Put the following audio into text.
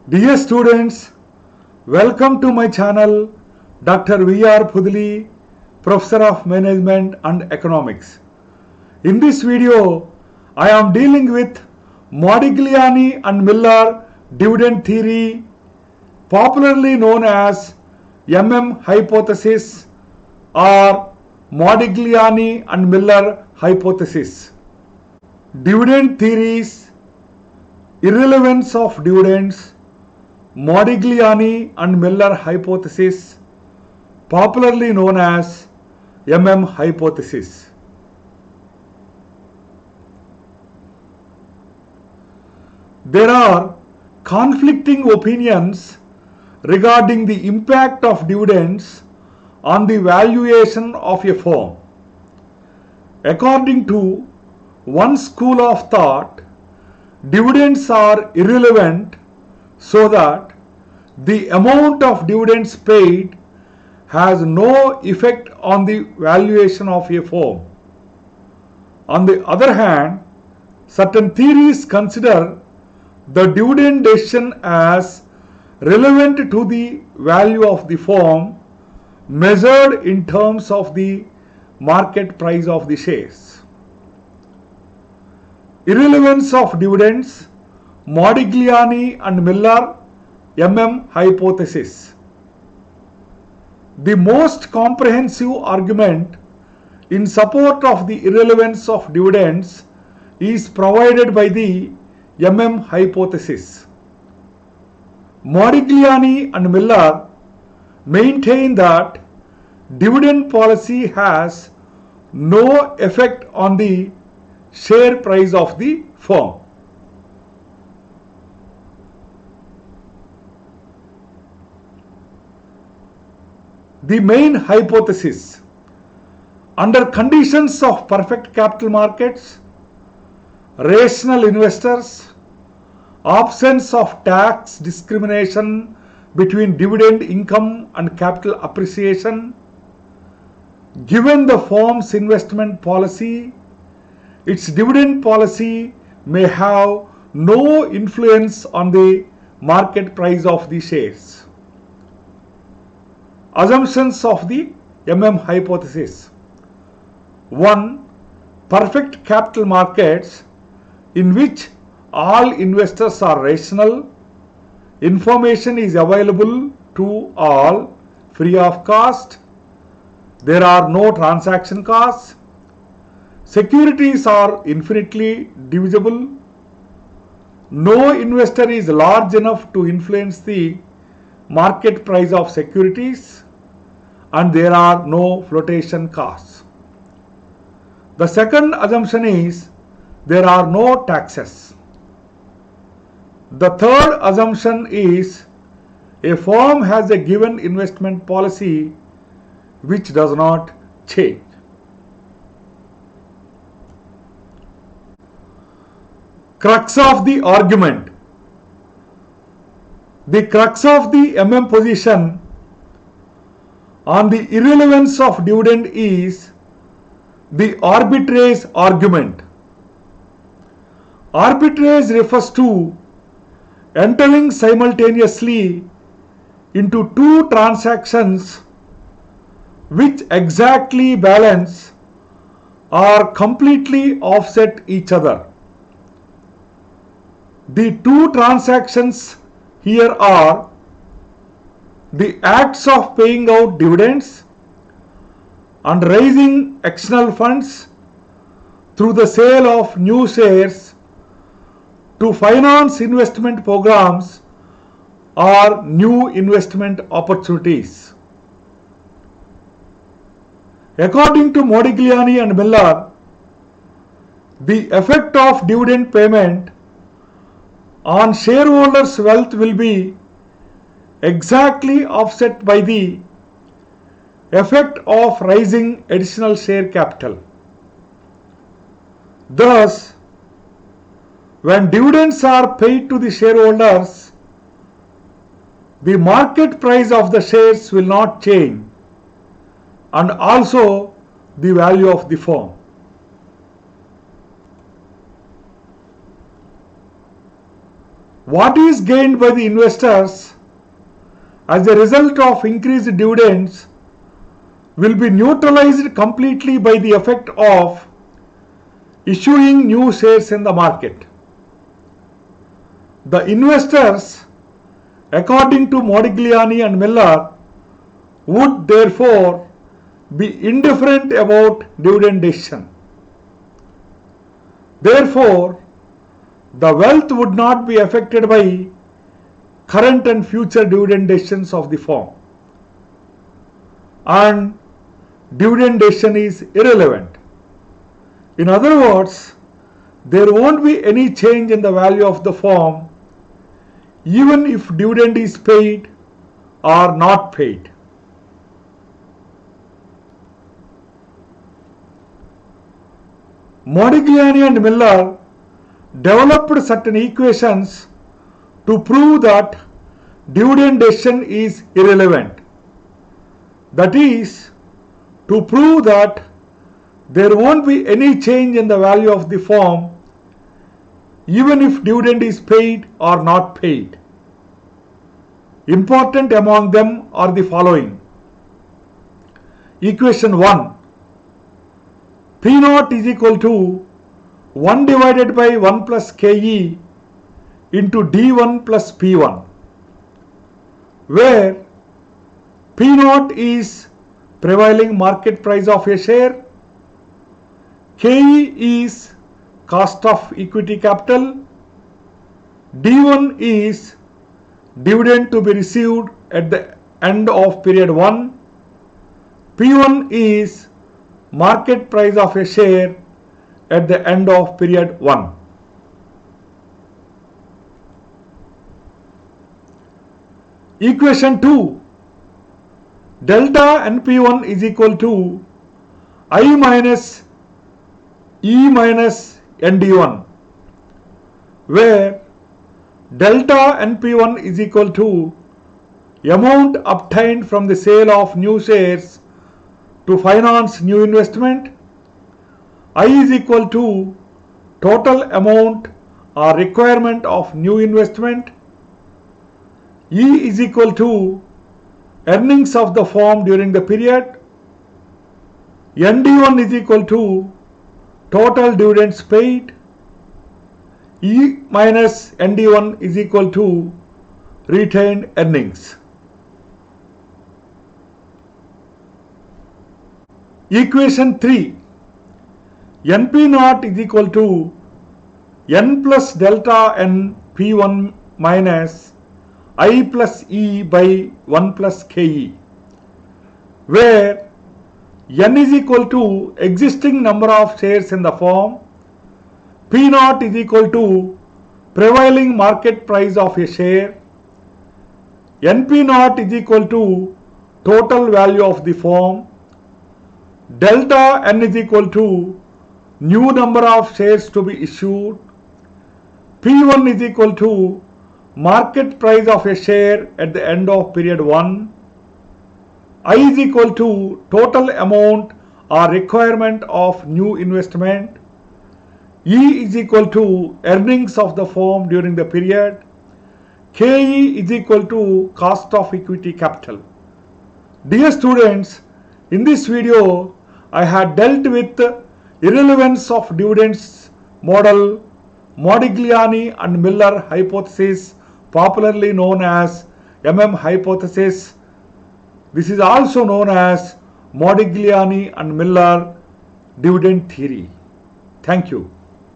Dear students, welcome to my channel, Dr. V.R. Pudili, Professor of Management and Economics. In this video, I am dealing with Modigliani and Miller dividend theory, popularly known as hypothesis or Modigliani and Miller hypothesis. Dividend theories, irrelevance of dividends, Modigliani and Miller hypothesis, popularly known as hypothesis. There are conflicting opinions regarding the impact of dividends on the valuation of a firm. According to one school of thought, dividends are irrelevant so that the amount of dividends paid has no effect on the valuation of a firm. On the other hand, certain theories consider the dividend decision as relevant to the value of the firm measured in terms of the market price of the shares. Irrelevance of dividends, Modigliani and Miller hypothesis. The most comprehensive argument in support of the irrelevance of dividends is provided by the hypothesis. Modigliani and Miller maintain that dividend policy has no effect on the share price of the firm. The main hypothesis: under conditions of perfect capital markets, rational investors, absence of tax discrimination between dividend income and capital appreciation, given the firm's investment policy, its dividend policy may have no influence on the market price of the shares. Assumptions of the hypothesis. 1. Perfect capital markets in which all investors are rational, information is available to all free of cost, there are no transaction costs, securities are infinitely divisible, no investor is large enough to influence the market price of securities, and there are no flotation costs. The second assumption is there are no taxes. The third assumption is a firm has a given investment policy which does not change. Crux of the argument. The crux of the position on the irrelevance of dividend is the arbitrage argument. Arbitrage refers to entering simultaneously into two transactions which exactly balance or completely offset each other. The two transactions here are the acts of paying out dividends and raising external funds through the sale of new shares to finance investment programs or new investment opportunities. According to Modigliani and Miller, the effect of dividend payment on shareholders' wealth will be exactly offset by the effect of raising additional share capital. Thus, when dividends are paid to the shareholders, the market price of the shares will not change, and also the value of the firm. What is gained by the investors as a result of increased dividends will be neutralized completely by the effect of issuing new shares in the market. The investors, according to Modigliani and Miller, would therefore be indifferent about dividend decision. Therefore, the wealth would not be affected by current and future dividend decisions of the firm, and dividend decision is irrelevant. In other words, there won't be any change in the value of the firm even if dividend is paid or not paid. Modigliani and Miller developed certain equations to prove that dividend decision is irrelevant. That is, to prove that there won't be any change in the value of the firm even if dividend is paid or not paid. Important among them are the following. Equation 1. P0 is equal to 1 divided by 1 plus KE into D1 plus P1, where P0 is prevailing market price of a share, KE is cost of equity capital, D1 is dividend to be received at the end of period 1, P1 is market price of a share at the end of period 1. Equation 2. Delta NP1 is equal to I minus E minus ND1, where delta NP1 is equal to amount obtained from the sale of new shares to finance new investment, I is equal to total amount or requirement of new investment, E is equal to earnings of the firm during the period, ND1 is equal to total dividends paid, E minus ND1 is equal to retained earnings. Equation 3. NP0 is equal to N plus delta N P1 minus I plus E by 1 plus KE, where N is equal to existing number of shares in the firm, P0 is equal to prevailing market price of a share, NP0 is equal to total value of the firm, delta N is equal to new number of shares to be issued, P1 is equal to market price of a share at the end of period 1, I is equal to total amount or requirement of new investment, E is equal to earnings of the firm during the period, KE is equal to cost of equity capital. Dear students, in this video I had dealt with irrelevance of dividends model, Modigliani and Miller hypothesis, popularly known as hypothesis. This is also known as Modigliani and Miller dividend theory. Thank you.